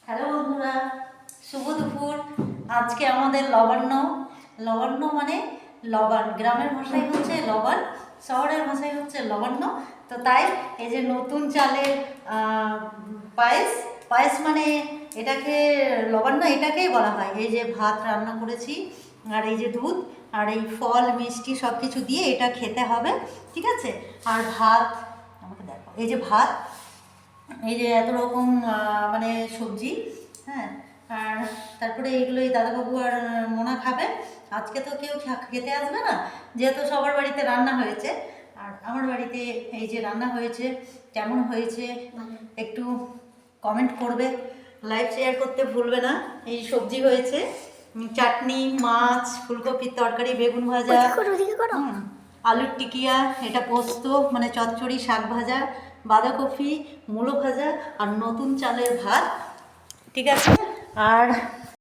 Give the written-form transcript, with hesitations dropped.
Hello বন্ধুরা, শুভ দুপুর। আজকে আমাদের লবণ্য। লবণ্য মানে লবণ, গ্রামের ভাষায় হচ্ছে লবণ, শহরের ভাষায় হচ্ছে লবণ্য। তো তাই এই যে নতুন চালের পায়েস, পায়েস মানে এটাকে লবণ্য এটাকেই বলা হয়। এই যে ভাত রান্না করেছি, আর এই যে দুধ, আর এই ফল মিষ্টি সব কিছু দিয়ে এটা খেতে হবে, ঠিক আছে? আর ভাত, আমাকে দেখো, এই যে ভাত, এই যে এত রকম মানে সবজি, হ্যাঁ। আর তারপরে এইগুলোই দাদাবাবু আর মোনা খাবে। আজকে তো কেউ খেতে আসবে না, যেহেতু সবার বাড়িতে রান্না হয়েছে। আর আমার বাড়িতে এই যে রান্না হয়েছে, কেমন হয়েছে একটু কমেন্ট করবে, লাইক শেয়ার করতে ভুলবে না। এই সবজি হয়েছে, চাটনি, মাছ, ফুলকপির তরকারি, বেগুন ভাজা, আলুর টিকিয়া, এটা পোস্ত মানে চচ্চড়ি, শাক ভাজা, বাঁধাকপি, মূলো ভাজা, আর নতুন চালের ভাত, ঠিক আছে? আর